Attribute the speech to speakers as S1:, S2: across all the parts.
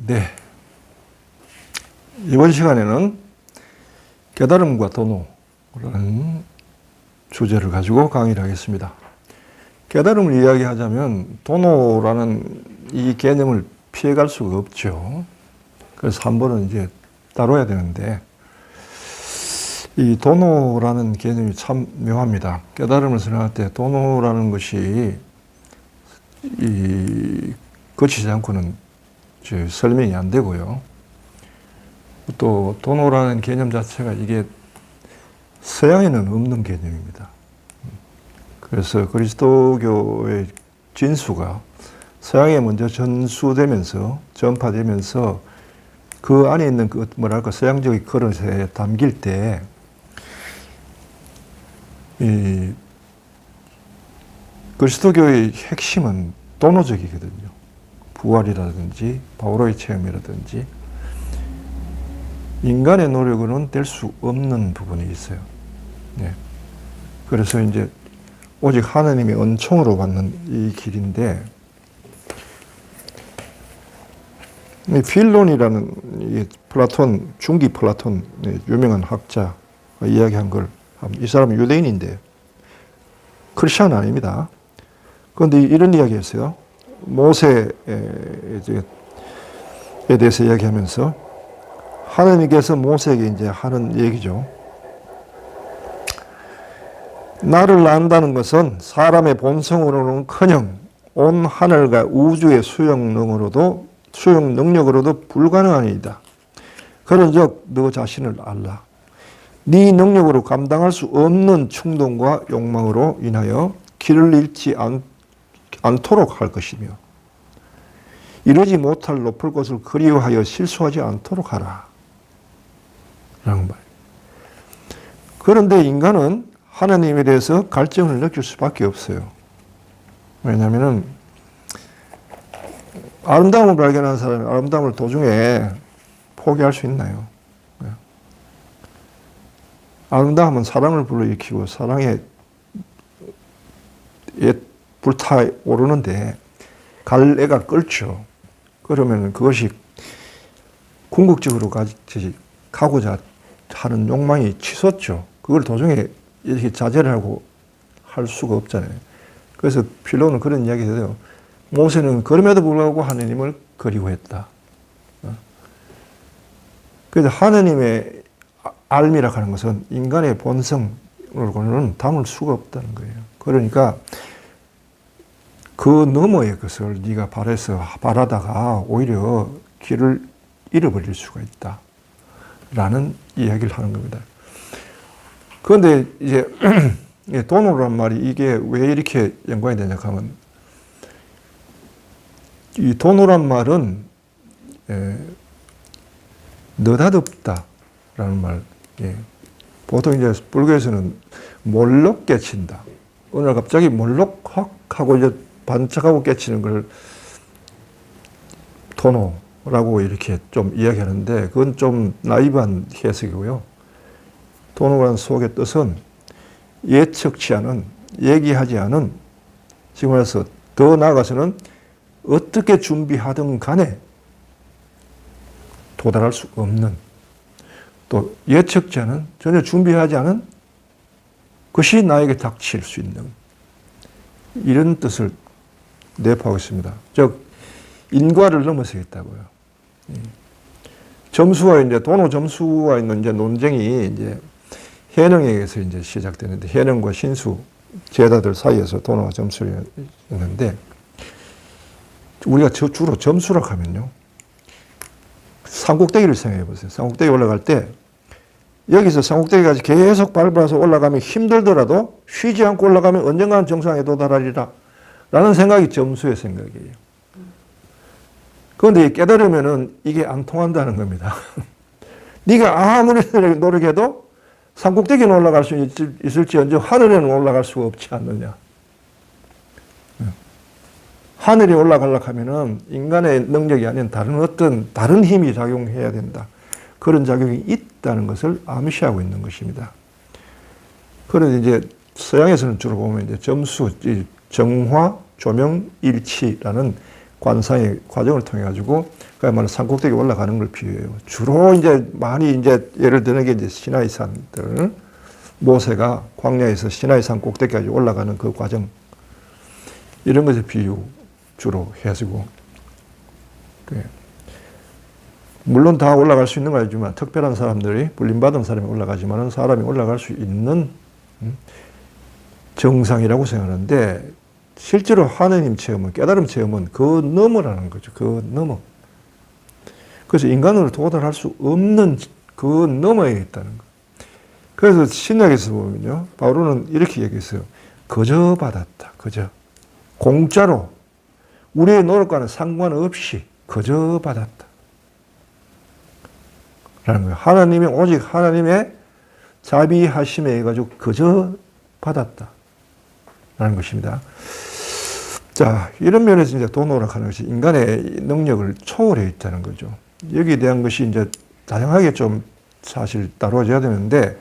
S1: 네. 이번 시간에는 깨달음과 도노라는 주제를 가지고 강의를 하겠습니다. 깨달음을 이야기하자면 도노라는 이 개념을 피해갈 수가 없죠. 그래서 한 번은 이제 다뤄야 되는데, 이 도노라는 개념이 참 묘합니다. 깨달음을 설명할 때 도노라는 것이 거치지 않고는 설명이 안 되고요. 또 도노라는 개념 자체가 이게 서양에는 없는 개념입니다. 그래서 그리스도교의 진수가 서양에 먼저 전수되면서 전파되면서 그 안에 있는 그 뭐랄까 서양적인 그릇에 담길 때 이 그리스도교의 핵심은 도노적이거든요. 부활이라든지 바오로의 체험이라든지 인간의 노력으로는 될 수 없는 부분이 있어요. 네. 그래서 이제 오직 하나님의 은총으로 받는 이 길인데, 이 필론이라는 이 플라톤, 중기 플라톤 유명한 학자가 이야기한 걸, 이 사람은 유대인인데 크리스찬은 아닙니다. 그런데 이런 이야기했어요. 모세에 대해서 이야기하면서 하나님께서 모세에게 이제 하는 얘기죠. 나를 안다는 것은 사람의 본성으로는커녕 온 하늘과 우주의 수용 능력으로도 불가능한 일이다. 그런즉 너 자신을 알라. 네 능력으로 감당할 수 없는 충동과 욕망으로 인하여 길을 잃지 않도록 할 것이며 이루지 못할 높을 것을 그리워하여 실수하지 않도록 하라. 라는 말. 그런데 인간은 하나님에 대해서 갈증을 느낄 수밖에 없어요. 왜냐하면 아름다움을 발견한 사람이 아름다움을 도중에 포기할 수 있나요? 아름다움은 사랑을 불러일으키고 사랑에 불타오르는데 갈래가 끓죠. 그러면 그것이 궁극적으로 가고자 하는 욕망이 치솟죠. 그걸 도중에 이렇게 자제를 하고 할 수가 없잖아요. 그래서 필론은 그런 이야기를 해요. 모세는 그럼에도 불구하고 하나님을 그리워했다. 그래서 하나님의 알미라 하는 것은 인간의 본성으로는 담을 수가 없다는 거예요. 그러니까 그 너머의 것을 네가 바라다가 오히려 길을 잃어버릴 수가 있다. 라는 이야기를 하는 겁니다. 그런데 이제 도노란 말이 이게 왜 이렇게 연관이 되냐 하면, 이 도노란 말은 느닷없다 라는 말. 보통 이제 불교에서는 몰록 깨친다. 오늘 갑자기 몰록 확 하고 이제 반짝하고 깨치는 걸 도노라고 이렇게 좀 이야기하는데, 그건 좀 나이브한 해석이고요. 도노라는 속의 뜻은 예측치 않은, 얘기하지 않은, 지금 말해서 더 나아가서는 어떻게 준비하든 간에 도달할 수 없는, 또 예측치 않은, 전혀 준비하지 않은 것이 나에게 닥칠 수 있는 이런 뜻을 내포하고 있습니다. 즉 인과를 넘어서겠다고요. 점수와 이제 도노 점수와 있는 이제 논쟁이 이제 해능에서 이제 시작되는데, 해능과 신수 제자들 사이에서 도노와 점수였는데, 우리가 주로 점수라고 하면요, 산꼭대기를 생각해 보세요. 산꼭대기 올라갈 때 여기서 산꼭대기까지 계속 밟아서 올라가면 힘들더라도 쉬지 않고 올라가면 언젠가는 정상에 도달하리라 라는 생각이 점수의 생각이에요. 그런데 깨달으면은 이게 안 통한다는 겁니다. 네가 아무리 노력해도 산꼭대기는 올라갈 수 있을지언정 하늘에는 올라갈 수가 없지 않느냐. 하늘에 올라가려고 하면은 인간의 능력이 아닌 다른 힘이 작용해야 된다. 그런 작용이 있다는 것을 암시하고 있는 것입니다. 그런데 이제 서양에서는 주로 보면 이제 점수, 정화, 조명, 일치라는 관상의 과정을 통해 가지고 그야말로 산꼭대기 올라가는 걸 비유해요. 주로 이제 많이 이제 예를 드는 게 이제 시나이 산들, 모세가 광야에서 시나이 산 꼭대기까지 올라가는 그 과정, 이런 것을 비유 주로 해가지고, 물론 다 올라갈 수 있는 건 아니지만 특별한 사람들이, 불림받은 사람이 올라가지만은 사람이 올라갈 수 있는 정상이라고 생각하는데, 실제로 하느님 체험은, 깨달음 체험은 그 너머라는 거죠. 그 너머. 그래서 인간으로 도달할 수 없는 그 너머에 있다는 거. 그래서 신약에서 보면요, 바울은 이렇게 얘기했어요. 거저 받았다. 거저. 공짜로. 우리의 노력과는 상관없이 거저 받았다. 라는 거예요. 하나님이, 오직 하나님의 자비하심에 의해 가지고 거저 받았다. 라는 것입니다. 자, 이런 면에서 이제 도노락하는 것이 인간의 능력을 초월해 있다는 거죠. 여기에 대한 것이 이제 다양하게 좀 사실 다뤄져야 되는데,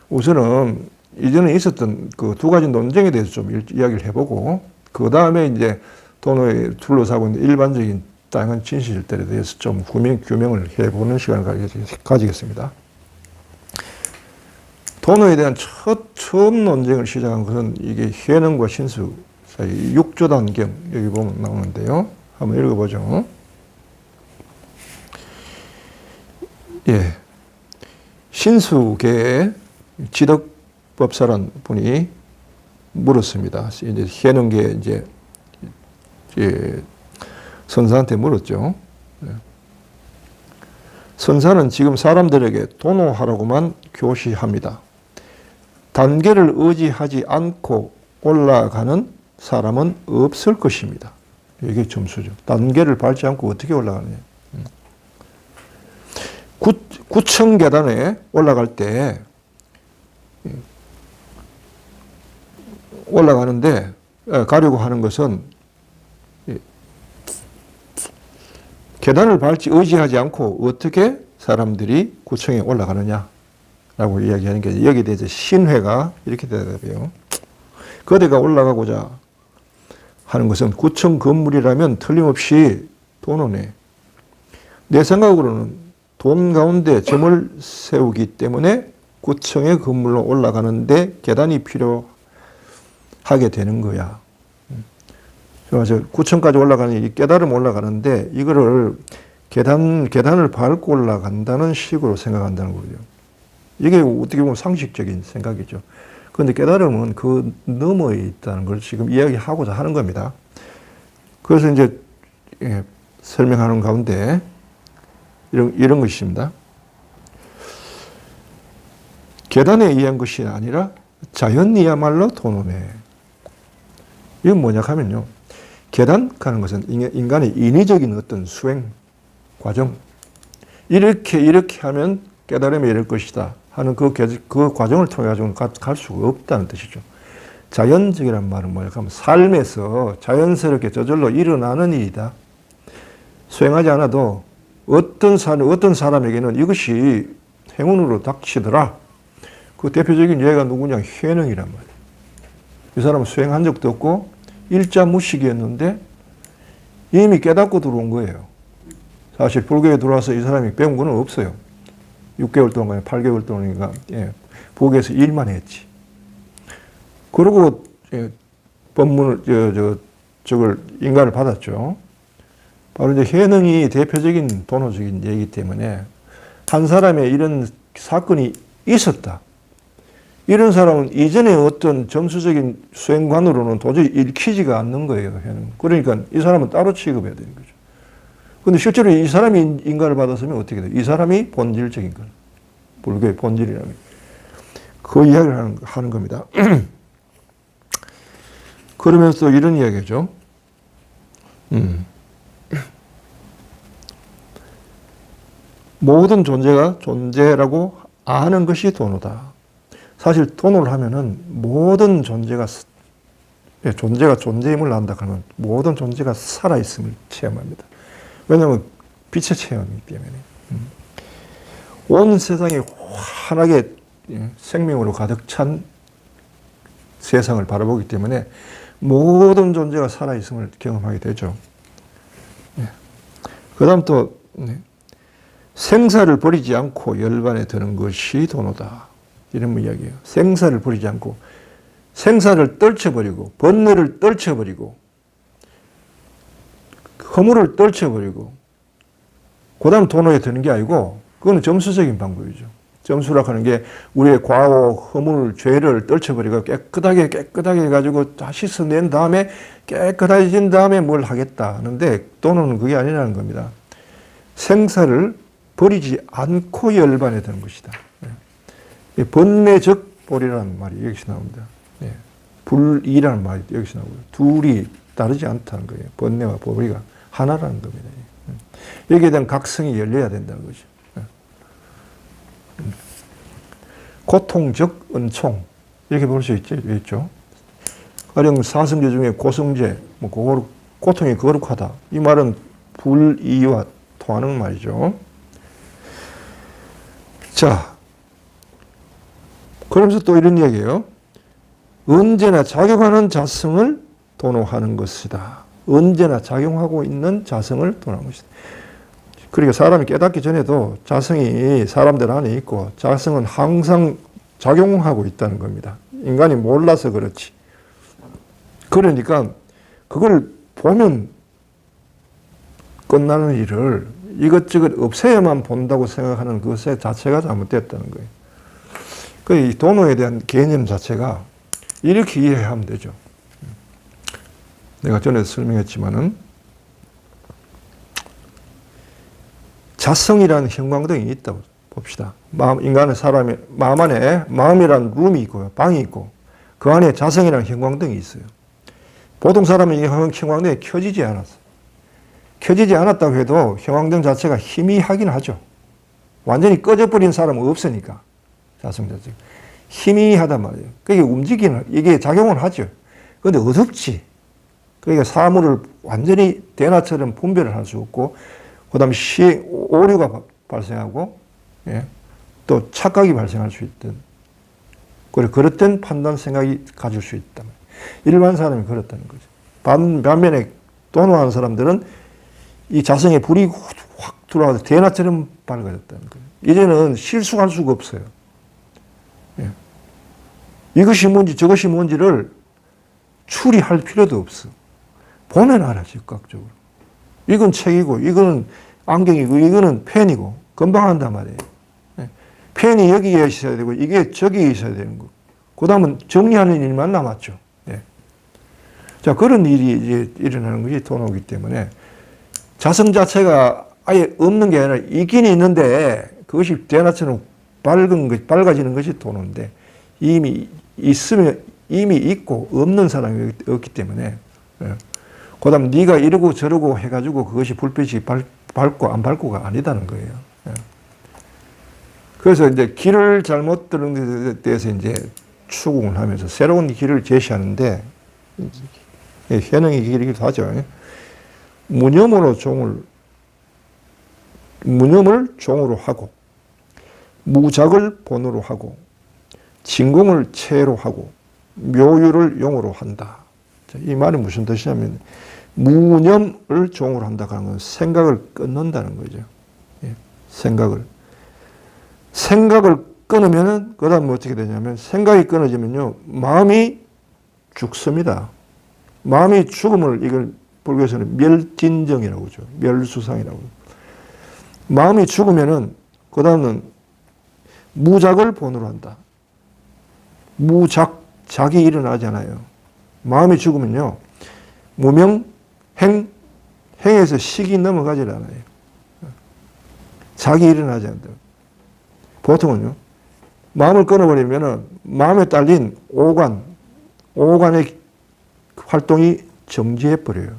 S1: 우선은 이전에 있었던 그 두 가지 논쟁에 대해서 좀 이야기를 해보고, 그 다음에 이제 도노에 둘러싸고 있는 일반적인 다양한 진실들에 대해서 좀 규명을 해보는 시간을 가지겠습니다. 도노에 대한 처음 논쟁을 시작한 것은 이게 해능과 신수 사이 6조 단경, 여기 보면 나오는데요. 한번 읽어보죠. 예. 신수계의 지덕법사란 분이 물었습니다. 이제 해능계 이제 선사한테 물었죠. 선사는 지금 사람들에게 도노하라고만 교시합니다. 단계를 의지하지 않고 올라가는 사람은 없을 것입니다. 이게 점수죠. 단계를 밟지 않고 어떻게 올라가느냐. 9층 계단에 올라갈 때 올라가는데 가려고 하는 것은 계단을 밟지 의지하지 않고 어떻게 사람들이 9층에 올라가느냐라고 이야기하는 게, 여기에 대해서 신회가 이렇게 대답해요. 거대가 올라가고자 하는 것은 9층 건물이라면 틀림없이 도노네. 내 생각으로는 돈 가운데 점을 세우기 때문에 9층의 건물로 올라가는데 계단이 필요하게 되는 거야. 그래서 9층까지 올라가는 이 깨달음 올라가는데 이거를 계단을 밟고 올라간다는 식으로 생각한다는 거죠. 이게 어떻게 보면 상식적인 생각이죠. 그런데 깨달음은 그 너머에 있다는 걸 지금 이야기하고자 하는 겁니다. 그래서 이제 설명하는 가운데 이런 것입니다. 계단에 의한 것이 아니라 자연이야말로 도노네. 이건 뭐냐 하면요, 계단 가는 것은 인간의 인위적인 어떤 수행 과정, 이렇게 하면 깨달음에 이를 것이다 하는 그 과정을 통해 가지고는 갈 수가 없다는 뜻이죠. 자연적이란 말은 뭐냐 하면 삶에서 자연스럽게 저절로 일어나는 일이다. 수행하지 않아도 어떤 사람에게는 이것이 행운으로 닥치더라. 그 대표적인 예가 누구냐, 해능이란 말이에요. 이 사람은 수행한 적도 없고 일자무식이었는데 이미 깨닫고 들어온 거예요. 사실 불교에 들어와서 이 사람이 배운 건 없어요. 6개월 동안, 8개월 동안인가, 부엌에서 일만 했지. 그러고 법문을, 저걸 인간을 받았죠. 바로 이제 해능이 대표적인 도노적인 예이기 때문에 한 사람의 이런 사건이 있었다. 이런 사람은 이전에 어떤 정수적인 수행관으로는 도저히 읽히지가 않는 거예요. 그러니까 이 사람은 따로 취급해야 되는 거죠. 그런데 실제로 이 사람이 인간을 받았으면 어떻게 돼요? 이 사람이 본질적인 거, 불교의 본질이라면 그 이야기를 하는 겁니다. 그러면서 이런 이야기죠. 모든 존재가 존재라고 아는 것이 도노다. 사실 도노를 하면은 모든 존재가 존재임을 안다 그러면 모든 존재가 살아있음을 체험합니다. 왜냐하면 빛의 체험이기 때문에. 온 세상이 환하게 생명으로 가득 찬 세상을 바라보기 때문에 모든 존재가 살아있음을 경험하게 되죠. 그다음 또 생사를 버리지 않고 열반에 드는 것이 도노다. 이런 이야기예요. 생사를 버리지 않고 생사를 떨쳐버리고 번뇌를 떨쳐버리고 허물을 떨쳐버리고 그다음 도노에 드는 게 아니고 그거는 점수적인 방법이죠. 점수라고 하는 게 우리의 과오, 허물, 죄를 떨쳐버리고 깨끗하게 해가지고 다 씻어낸 다음에 깨끗해진 다음에 뭘 하겠다 하는데 도노는 그게 아니라는 겁니다. 생사를 버리지 않고 열반에 드는 것이다. 번뇌적 볼이라는 말이 여기서 나옵니다. 불이라는 말이 여기서 나오고요. 둘이 다르지 않다는 거예요. 번뇌와 보리가 하나라는 겁니다. 여기에 대한 각성이 열려야 된다는 거죠. 고통적 은총 이렇게 볼 수 있죠. 가령 사성제 중에 고성제, 고통이 거룩하다. 이 말은 불이와 통하는 말이죠. 자, 그러면서 또 이런 이야기예요. 언제나 작용하는 자성을 도노하는 것이다. 언제나 작용하고 있는 자성을 도노하는 것이다. 그러니까 사람이 깨닫기 전에도 자성이 사람들 안에 있고 자성은 항상 작용하고 있다는 겁니다. 인간이 몰라서 그렇지. 그러니까 그걸 보면 끝나는 일을 이것저것 없애야만 본다고 생각하는 그것 자체가 잘못됐다는 거예요. 이 도노에 대한 개념 자체가 이렇게 이해하면 되죠. 내가 전에 설명했지만은 자성이라는 형광등이 있다고 봅시다. 인간의 사람의 마음 안에 마음이라는 룸이 있고요. 방이 있고 그 안에 자성이라는 형광등이 있어요. 보통 사람은 이 형광등이 켜지지 않았어. 켜지지 않았다고 해도 형광등 자체가 희미하긴 하죠. 완전히 꺼져버린 사람은 없으니까. 자성 자체가. 희미하단 말이에요. 그게 이게 작용을 하죠. 그런데 어둡지. 그러니까 사물을 완전히 대낮처럼 분별을 할 수 없고, 그 다음에 오류가 발생하고, 또 착각이 발생할 수 있던, 그리고 그렇던 판단 생각이 가질 수 있다. 일반 사람이 그렇다는 거죠. 반면에 도노하는 사람들은 이 자성에 불이 확 들어와서 대낮처럼 밝아졌다는 거예요. 이제는 실수할 수가 없어요. 이것이 뭔지 저것이 뭔지를 추리할 필요도 없어. 보면 알아, 즉각적으로. 이건 책이고, 이거는 안경이고, 이거는 펜이고, 금방 한단 말이에요. 펜이 여기에 있어야 되고, 이게 저기에 있어야 되는 거. 그 다음은 정리하는 일만 남았죠. 자, 그런 일이 이제 일어나는 것이 도노이기 때문에 자성 자체가 아예 없는 게 아니라 있긴 있는데 그것이 대낮처럼 밝아지는 것이 도노인데 이미 있고 없는 사람이 없기 때문에 그 다음 네가 이러고 저러고 해가지고 그것이 불빛이 밝고 안 밝고가 아니다는 거예요. 그래서 이제 길을 잘못 들은 것에 대해서 이제 추궁을 하면서 새로운 길을 제시하는데 현행의 길이기도 하죠. 무념을 종으로 하고 무작을 본으로 하고 진공을 체로 하고 묘유를 용으로 한다. 이 말이 무슨 뜻이냐면 무념을 종으로 한다고 하는 건 생각을 끊는다는 거죠. 생각을 끊으면은 그 다음 어떻게 되냐면 생각이 끊어지면요 마음이 죽습니다. 마음이 죽음을 이걸 불교에서는 멸진정이라고 하죠. 멸수상이라고. 마음이 죽으면은 그 다음은 무작을 본으로 한다. 작이 일어나잖아요. 마음이 죽으면요 무명, 행에서 식이 넘어가질 않아요. 작이 일어나지 않는다. 보통은요 마음을 끊어버리면은 마음에 딸린 오간의 활동이 정지해버려요.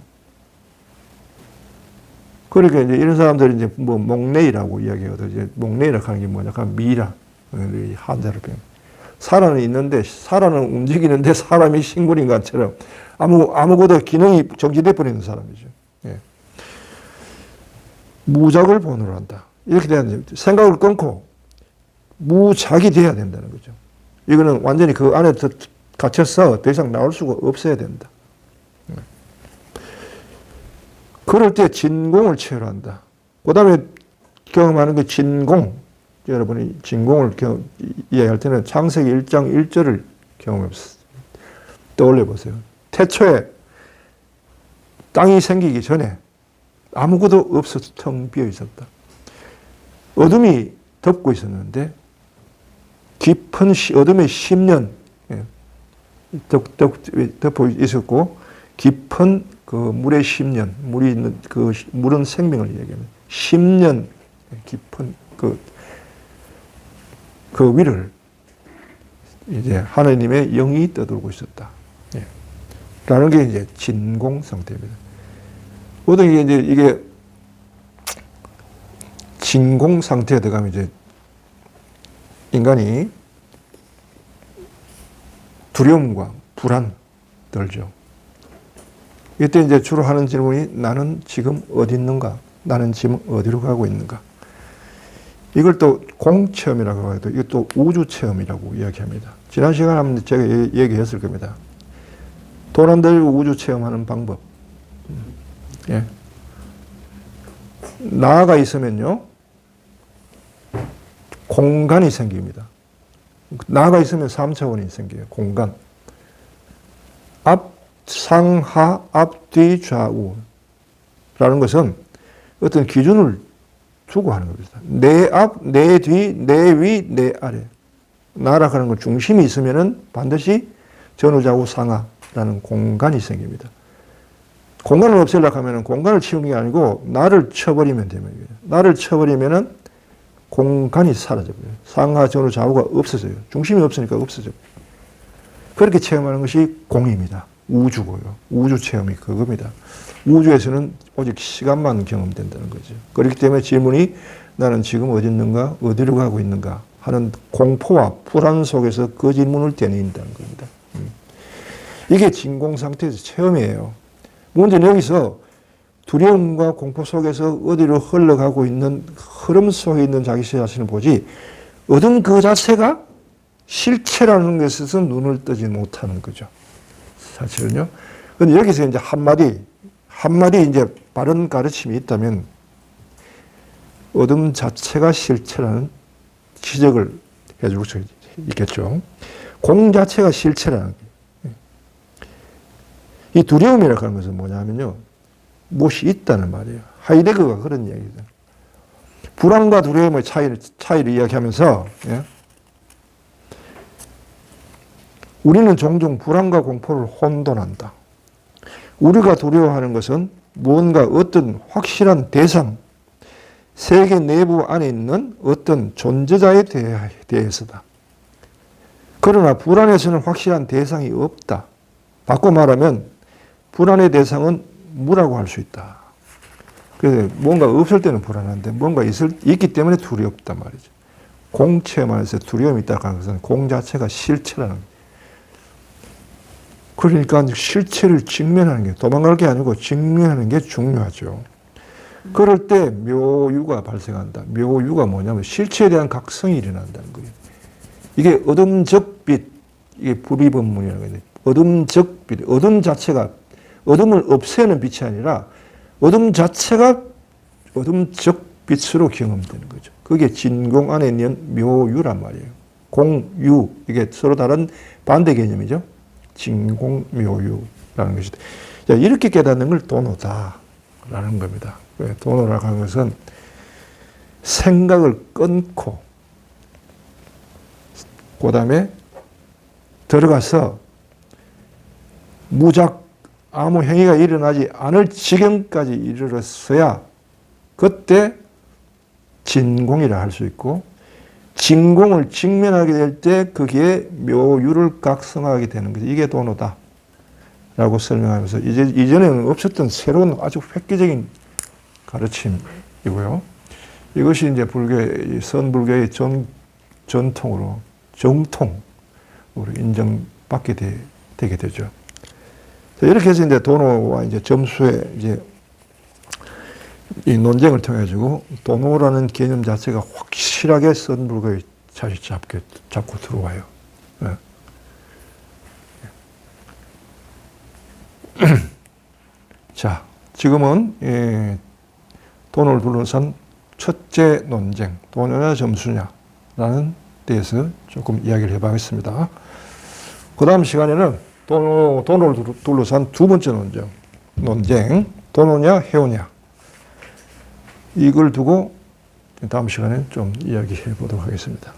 S1: 그러니까 이제 이런 사람들이 이제 목내이라고 이야기하거든요. 이제 목내이라고 하는 게 뭐냐? 약간 미라. 한자로 표현. 살아는 있는데, 살아는 움직이는데 사람이 식물인간처럼 아무것도 기능이 정지돼 버리는 사람이죠. 무작을 본으로 한다. 이렇게 돼야 생각을 끊고 무작이 돼야 된다는 거죠. 이거는 완전히 그 안에 갇혀서 더 이상 나올 수가 없어야 된다. 그럴 때 진공을 체로 한다. 그 다음에 경험하는 게 진공. 여러분이 진공을 이해할 때는 창세기 1장 1절을 떠올려 보세요. 태초에 땅이 생기기 전에 아무것도 없어서 텅 비어 있었다. 어둠이 덮고 있었는데 깊은 어둠의 10년 덮어 있었고 깊은 그 물의 10년, 물이 있는 그 물은 생명을 얘기합니다. 10년 깊은 그 위를 이제 하나님의 영이 떠돌고 있었다. 라는 게 이제 진공 상태입니다. 모든 게 이제 이게 진공 상태에 들어가면 이제 인간이 두려움과 불안 들죠. 이때 이제 주로 하는 질문이 나는 지금 어디 있는가? 나는 지금 어디로 가고 있는가? 이걸 또 공체험이라고 해도 이것도 우주체험이라고 이야기합니다. 지난 시간에 한번 제가 얘기했을 겁니다. 돈 안 들고 우주체험하는 방법. 예. 나가 있으면요, 공간이 생깁니다. 나가 있으면 3차원이 생겨요. 공간. 앞, 상하, 앞뒤, 좌우. 라는 것은 어떤 기준을 두고 하는 겁니다. 내 앞, 내 뒤, 내 위, 내 아래. 나라 하는 건 중심이 있으면은 반드시 전후좌우 상하라는 공간이 생깁니다. 공간을 없애려고 하면은 공간을 치우는 게 아니고 나를 쳐버리면 됩니다. 나를 쳐버리면은 공간이 사라져버려요. 상하, 전후, 좌우가 없어져요. 중심이 없으니까 없어져요. 그렇게 체험하는 것이 공입니다. 우주고요. 우주 체험이 그겁니다. 우주에서는 오직 시간만 경험된다는 거죠. 그렇기 때문에 질문이 나는 지금 어디 있는가, 어디로 가고 있는가 하는 공포와 불안 속에서 그 질문을 되뇌인다는 겁니다. 이게 진공 상태에서 체험이에요. 문제는 여기서 두려움과 공포 속에서 어디로 흘러가고 있는 흐름 속에 있는 자기 자신을 보지 어둠 그 자체가 실체라는 것에서 눈을 뜨지 못하는 거죠. 사실은요. 근데 여기서 이제 한마디 이제 바른 가르침이 있다면 어둠 자체가 실체라는 지적을 해줄 수 있겠죠. 공 자체가 실체라는 게. 이 두려움이라고 하는 것은 뭐냐면요. 무엇이 있다는 말이에요. 하이데거가 그런 얘기죠. 불안과 두려움의 차이를 이야기하면서, 예? 우리는 종종 불안과 공포를 혼돈한다. 우리가 두려워하는 것은 무언가 어떤 확실한 대상, 세계 내부 안에 있는 어떤 존재자에 대해서다. 그러나 불안에서는 확실한 대상이 없다. 바꿔 말하면 불안의 대상은 무라고 할 수 있다. 그래서 뭔가 없을 때는 불안한데 뭔가 있기 때문에 두렵단 말이죠. 공체험에서 두려움이 있다고 하는 것은 공 자체가 실체라는 거예요. 그러니까 실체를 직면하는 게 도망갈 게 아니고 직면하는 게 중요하죠. 그럴 때 묘유가 발생한다. 묘유가 뭐냐면 실체에 대한 각성이 일어난다는 거예요. 이게 어둠적 빛, 이게 불이법문이라는 거예요. 어둠적 빛, 어둠 자체가 어둠을 없애는 빛이 아니라 어둠 자체가 어둠적 빛으로 경험되는 거죠. 그게 진공 안에 있는 묘유란 말이에요. 공유, 이게 서로 다른 반대 개념이죠. 진공묘유라는 것이다. 이렇게 깨닫는 걸 도노다라는 겁니다. 도노라고 하는 것은 생각을 끊고 그 다음에 들어가서 무작 아무 행위가 일어나지 않을 지경까지 이르렀어야 그때 진공이라 할 수 있고 진공을 직면하게 될 때 거기에 묘유를 각성하게 되는 거죠. 이게 도노다 라고 설명하면서 이전에는 없었던 새로운 아주 획기적인 가르침이고요. 이것이 이제 선불교의 전통으로 정통으로 인정받게 되게 되죠. 이렇게 해서 이제 도노와 이제 점수의 이제 이 논쟁을 통해 가지고 도노라는 개념 자체가 확실하게 선불교의 자리 잡고 들어와요. 네. 자, 지금은 돈을 둘러싼 첫째 논쟁, 돈이냐 점수냐라는 데에서 조금 이야기를 해봐야겠습니다. 그 다음 시간에는 돈을 둘러싼 두 번째 논쟁, 돈오냐 해오냐. 이걸 두고 다음 시간에 좀 이야기해 보도록 하겠습니다.